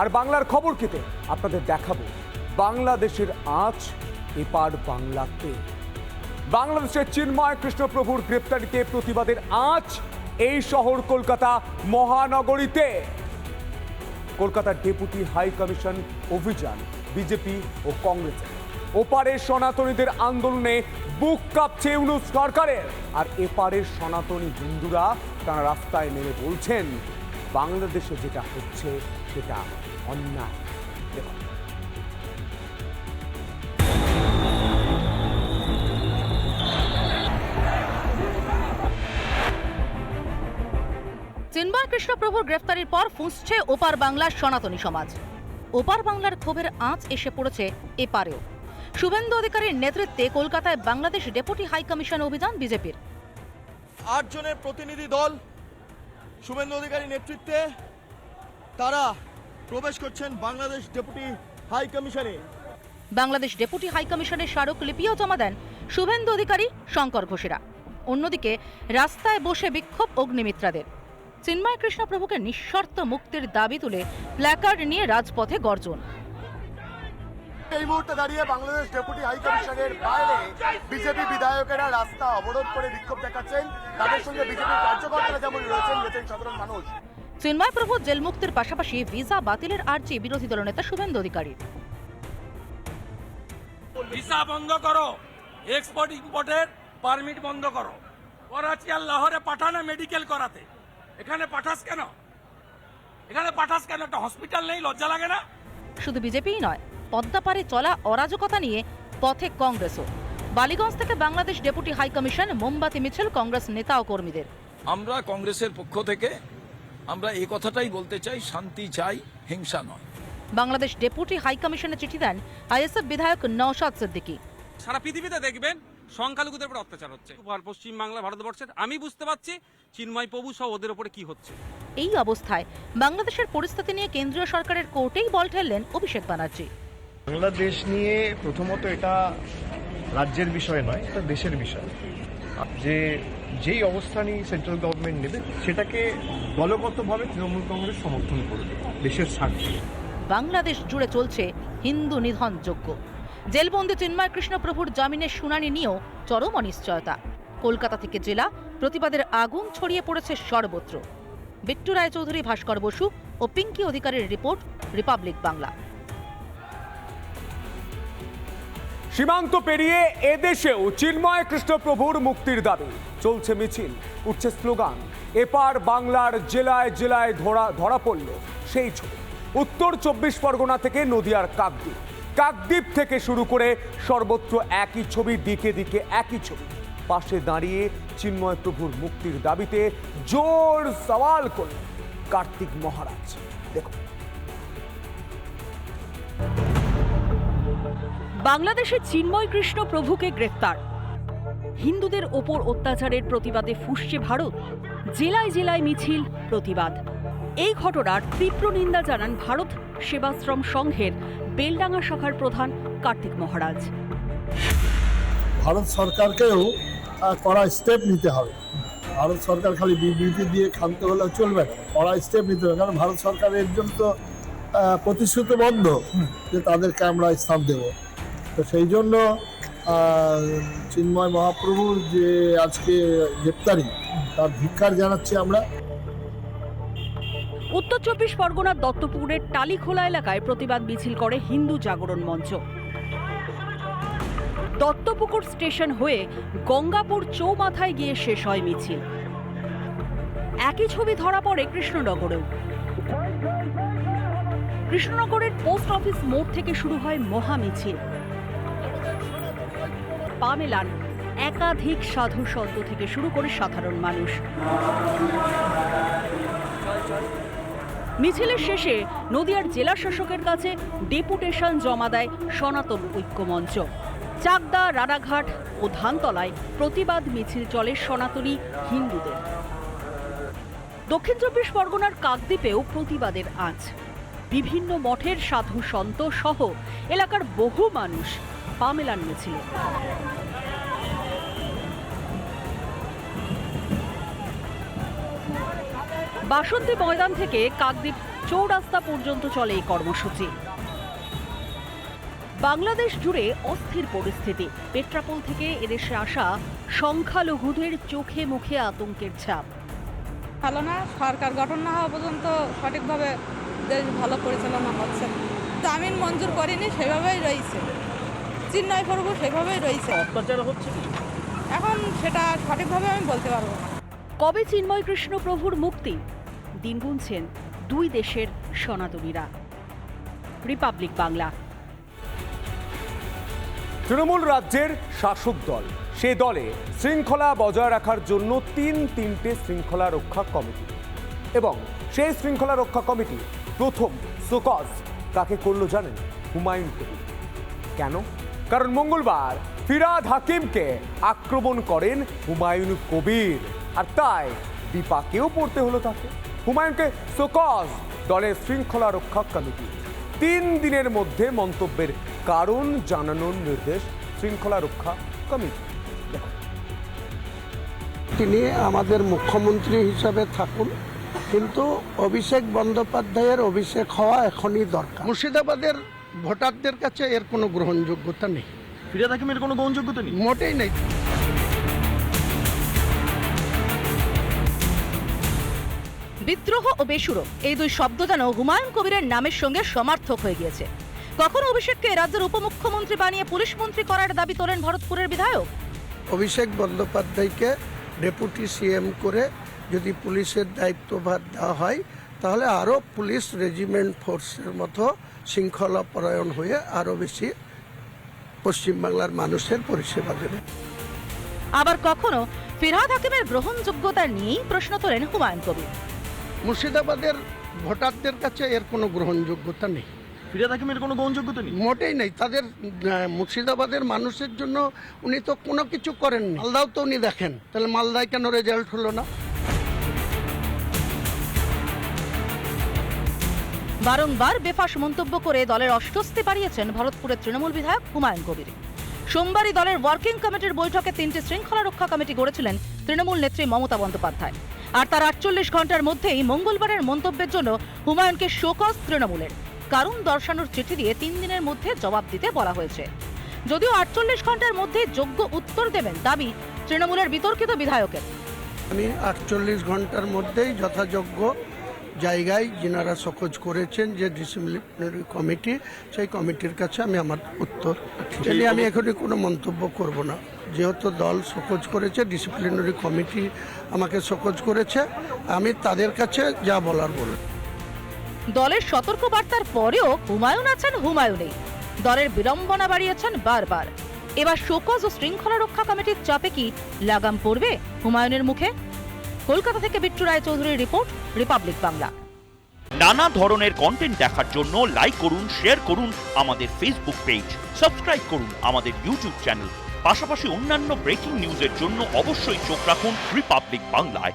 আর বাংলার খবর খেতে আপনাদের দেখাবো বাংলাদেশের আঁচ এপার বাংলাতে। বাংলাদেশের চিন্ময় কৃষ্ণপ্রভুর গ্রেপ্তারিতে প্রতিবাদের আঁচ এই শহর কলকাতা মহানগরীতে। কলকাতার ডেপুটি হাই কমিশন অভিযান বিজেপি ও কংগ্রেসের। ওপারের সনাতনীদের আন্দোলনে বুক কাঁপছে ইউনূস সরকারের, আর এপারের সনাতনী হিন্দুরা তারা রাস্তায় নেমে বলছেন বাংলাদেশে যেটা হচ্ছে সেটা অন্যায়। চিন্ময় কৃষ্ণপ্রভুর গ্রেফতারির পর ফুঁসছে ওপার বাংলার সনাতনী সমাজ। ওপার বাংলার ক্ষোভের আঁচ এসে পড়েছে এপারেও। শুভেন্দু অধিকারীর নেতৃত্বে কলকাতায় বাংলাদেশ ডেপুটি হাই কমিশন অভিযান বিজেপির। 8 জনের প্রতিনিধি দল শুভেন্দু অধিকারীর নেতৃত্বে তারা প্রবেশ করছেন বাংলাদেশ ডেপুটি হাই কমিশনে। বাংলাদেশ ডেপুটি হাই কমিশনের স্মারকলিপিও জমা দেন শুভেন্দু অধিকারী, শঙ্কর ঘোষেরা। অন্যদিকে রাস্তায় বসে বিক্ষোভ অগ্নিমিত্রাদের। চিন্ময় কৃষ্ণপ্রভুকে নিঃশর্ত মুক্তির দাবি তুলে প্ল্যাকার্ড নিয়ে রাজপথে গর্জন। এই মুহূর্তে দাঁড়িয়ে বাংলাদেশ ডেপুটি হাই কমিশনের বাইরে বিজেপি বিধায়কেরা রাস্তা অবরোধ করে বিক্ষোভ দেখাচ্ছেন। তাদের সঙ্গে বিজেপির কার্যকর্তারা যেমন রয়েছেন সাধারণ মানুষ। চিন্ময় প্রভু জেল মুক্তির পাশাপাশি ভিসা বাতিলের আর্জি বিরোধী দলনেতা শুভেন্দু অধিকারীর। ভিসা বন্ধ করো, এক্সপোর্ট ইম্পোর্টের পারমিট বন্ধ করো। করাচি আর লাহোরে পাঠানো মেডিকেল করাতে, এখানে পাঠাস কেন? এখানে পাঠাস কেন? একটা হসপিটাল নেই? লজ্জা লাগে না? শুধু বিজেপিই নয়, পদ্মাপাড়ে চলা অরাজকতা নিয়ে পথে কংগ্রেসও। বালিগঞ্জ থেকে বাংলাদেশ ডেপুটি হাই কমিশন মোমবাতি মিছিল কংগ্রেস নেতা ও কর্মীদের। আমরা কংগ্রেসের পক্ষ থেকে আমরা এই কথাটাই বলতে চাই, শান্তি চাই, হিংসা নয়। বাংলাদেশ ডেপুটি হাই কমিশনে চিঠি দেন আইএসএফ বিধায়ক নওশাদ সিদ্দিকী। সারা পৃথিবীতে দেখবেন সংখ্যালঘুদের উপর অত্যাচার হচ্ছে, পশ্চিম বাংলা ভারতবর্ষের। আমি বুঝতে পারছি চিন্ময় প্রভু সহ ওদের উপরে কি হচ্ছে। এই অবস্থায় বাংলাদেশের পরিস্থিতি নিয়ে কেন্দ্রীয় সরকারের কোর্টেই বল ঠেললেন অভিষেক ব্যানার্জি। বাংলাদেশ নিয়ে প্রথমত এটা রাজ্যের বিষয় নয়, এটা দেশের বিষয়। যেই অবস্থানই সেন্ট্রাল গভর্নমেন্ট নেবে সেটাকে দলগতভাবে তৃণমূল কংগ্রেস সমর্থন করবে দেশের স্বার্থে। বাংলাদেশ জুড়ে চলছে হিন্দু নিধন যজ্ঞ। জেলবন্দি চিন্ময় কৃষ্ণপ্রভুর জামিনের শুনানি নিয়েও চরম অনিশ্চয়তা। কলকাতা থেকে জেলা প্রতিবাদের আগুন ছড়িয়ে পড়েছে সর্বত্র। বিট্টু রায়চৌধুরী, ভাস্কর বসু ও পিঙ্কি অধিকারের রিপোর্ট, রিপাবলিক বাংলা। সীমান্ত পেরিয়ে এদেশেও চিন্ময় কৃষ্ণপ্রভুর মুক্তির দাবি। চলছে মিছিল, উঠছে স্লোগান। এপার বাংলার জেলায় জেলায় ধরা পড়ল সেই ছবি। উত্তর 24 পরগনা থেকে নদিয়ার কাকদ্বীপ, কাকদ্বীপ থেকে শুরু করে সর্বত্র একই ছবি, দিকে দিকে একই ছবি। পাশে দাঁড়িয়ে চিন্ময় প্রভুর মুক্তির দাবিতে জোর সওয়াল করলেন কার্তিক মহারাজ। দেখুন, বাংলাদেশে চিন্ময় কৃষ্ণ প্রভুকে গ্রেফতার। হিন্দুদের ওপর অত্যাচারের প্রতিবাদে ফুঁসছে ভারত। জেলায় জেলায় মিছিল, প্রতিবাদ। এই ঘটনার তীব্র নিন্দা জানান ভারত সেবাশ্রম সংঘের বেলডাঙ্গা শাখার প্রধান কার্তিক মহারাজ। ভারত সরকারকেও কড়া স্টেপ নিতে হবে। ভারত সরকার খালি বিবৃতি দিয়ে ক্ষান্ত হলে চলবে না, কড়া স্টেপ নিতে হবে। কারণ ভারত সরকারের জন্য তো প্রতিশ্রুতিবদ্ধ যে তাদেরকে আমরা স্থান দেব। তো সেই জন্য চিন্ময় মহাপ্রভুর যে আজকে গ্রেপ্তারি, তার ধিক্কার জানাচ্ছি আমরা। উত্তর 24 পরগনার দত্তপুকুরের টালিখোলা এলাকায় প্রতিবাদ মিছিল করে হিন্দু জাগরণ মঞ্চ। দত্তপুকুর স্টেশন হয়ে গঙ্গাপুর চৌমাথায় গিয়ে শেষ হয় মিছিল। একই ছবি ধরা পড়ে কৃষ্ণনগরেও। কৃষ্ণনগরের পোস্ট অফিস মোড় থেকে শুরু হয় মহা মিছিল। পা মেলান একাধিক সাধু সন্ত থেকে শুরু করে সাধারণ মানুষ। মিছিলের শেষে নদিয়ার জেলা শাসকের কাছে ডেপুটেশন জমা দেয় সনাতন ঐক্য মঞ্চ। চাকদা, রানাঘাট ও ধানতলায় প্রতিবাদ মিছিল চলে সনাতনী হিন্দুদের। দক্ষিণ 24 পরগনার কাকদ্বীপেও প্রতিবাদের আঁচ। বিভিন্ন মঠের সাধু সন্ত সহ এলাকার বহু মানুষ পা মেলান মিছিলে। বাসন্তী ময়দান থেকে কাকদ্বীপ চৌরাস্তা পর্যন্ত চলে এই কর্মসূচি। বাংলাদেশ জুড়ে অস্থির পরিস্থিতি। পেট্রাপোল থেকে এদেশে আসা সংখ্যালঘুদের চোখে মুখে আতঙ্কের ছাপ। ভালো না, সরকার গঠন না হওয়া পর্যন্ত সঠিকভাবে দেশ ভালো পরিচালনা হচ্ছে না। জামিন মঞ্জুর করেনি, সেভাবেই রয়েছে। চিন্ময় প্রভু সেভাবেই রয়েছে। অত্যাচার হচ্ছে এখন সেটা সঠিকভাবে আমি বলতে পারবো না। কবে চিন্ময় কৃষ্ণ প্রভুর মুক্তি? দিন গুনছেন দুই দেশের সনাতনীরা। রিপাবলিক বাংলা। তৃণমূল রাজ্যের শাসক দল, সে দলে শৃঙ্খলা বজায় রাখার জন্য তিনটে শৃঙ্খলা রক্ষা কমিটি, এবং সেই শৃঙ্খলা রক্ষা কমিটি প্রথম শোকজ কাকে করলো জানেন? হুমায়ুন কবির। কেন? কারণ মঙ্গলবার ফিরহাদ হাকিমকে আক্রমণ করেন হুমায়ুন কবির, আর তাই বিপাকেও পড়তে হলো তাকে। হুমায়ুনকে শোকজ দলের শৃঙ্খলা রক্ষা কমিটি। 3 দিনের মধ্যে মন্তব্যের কারণ জানানোর নির্দেশ শৃঙ্খলা রক্ষা কমিটি। তিনি আমাদের মুখ্যমন্ত্রী হিসাবে থাকুন, কিন্তু অভিষেক বন্দ্যোপাধ্যায়ের অভিষেক হওয়া এখনই দরকার। মুর্শিদাবাদের ভোটারদের কাছে এর কোনো গ্রহণযোগ্যতা নেই। ফিরহাদ হাকিমের কোনো গ্রহণযোগ্যতা নেই, মোটেই নেই। বিদ্রোহ ও বেসুরো এই দুই শব্দ যেন হুমায়ুন কবিরের নামের সঙ্গে সমার্থক হয়ে গিয়েছে। কখনো অভিষেককে রাজ্যের উপমুখ্যমন্ত্রী বানিয়ে পুলিশ মন্ত্রী করার দাবি তোলেন ভরতপুরের বিধায়ক। অভিষেক বন্দ্যোপাধ্যায়কে ডেপুটি সিএম করে যদি পুলিশের দায়িত্বভার দেওয়া হয়, তাহলে আরও পুলিশ রেজিমেন্ট ফোর্সের মতো শৃঙ্খলা পরায়ণ হয়ে আরও বেশি পশ্চিমবাংলার মানুষের পরিষেবা দেবে। আবার কখনো ফিরহাদ হাকিমের গ্রহণযোগ্যতা নিয়েই প্রশ্ন তোলেন হুমায়ুন কবির। মুর্শিদাবাদের ভোটারদের কাছে এর কোনো গ্রহণযোগ্যতা নেই। ফিরহাদ হাকিমের কোনো গ্রহণযোগ্যতা নেই, মোটেই নেই। তাদের মুর্শিদাবাদের মানুষের জন্য উনি তো কোনো কিছু করেননি। মালদাও তো উনি দেখেন, তাহলে মালদায় কেন রেজাল্ট হলো না? বারংবার বেফাঁস মন্তব্য করে দলের অস্বস্তি বাড়িয়েছেন ভরতপুরের তৃণমূল বিধায়ক হুমায়ুন কবির। সোমবারই দলের ওয়ার্কিং কমিটির বৈঠকে 3টি শৃঙ্খলা রক্ষা কমিটি গড়েছিলেন তৃণমূল নেত্রী মমতা বন্দ্যোপাধ্যায়। আর তার 48 ঘন্টার মধ্যেই মঙ্গলবারের মন্তব্যের জন্য হুমায়ুনকে শোকজ তৃণমূলের কারণ দর্শানোর চিঠি দিয়ে 3 দিনের মধ্যে জবাব দিতে বলা হয়েছে। যদিও 48 ঘন্টার মধ্যে যোগ্য উত্তর দেবেন দাবি তৃণমূলের বিতর্কিত বিধায়কের। আমি 48 ঘন্টার মধ্যেই যথাযোগ্য জায়গায় যিনারা শোকজ করেছেন, যে ডিসিপ্লিনারি কমিটি, সেই কমিটির কাছে আমি আমার উত্তর চাইলে আমি এখনই কোনো মন্তব্য করব না। যেহেতু দল শোকজ করেছে, ডিসিপ্লিনারি কমিটি আমাকে শোকজ করেছে, আমি তাদের কাছে যা বলার বলব। দলের সতর্ক বার্তার পরেও হুমায়ুন আছেন হুমায়ুনেই। দলের বিড়ম্বনা বাড়িয়েছেন বারবার। এবার শোকজ ও শৃঙ্খলা রক্ষা কমিটির চাপে কি লাগাম পড়বে হুমায়ুনের মুখে? কলকাতা থেকে বিট্টু রায় চৌধুরীর রিপোর্ট, রিপাবলিক বাংলা। নানা ধরনের কন্টেন্ট দেখার জন্য লাইক করুন, শেয়ার করুন আমাদের ফেসবুক পেজ, সাবস্ক্রাইব করুন আমাদের ইউটিউব চ্যানেল। পাশাপাশি অন্যান্য ব্রেকিং নিউজের জন্য অবশ্যই চোখ রাখুন রিপাবলিক বাংলায়।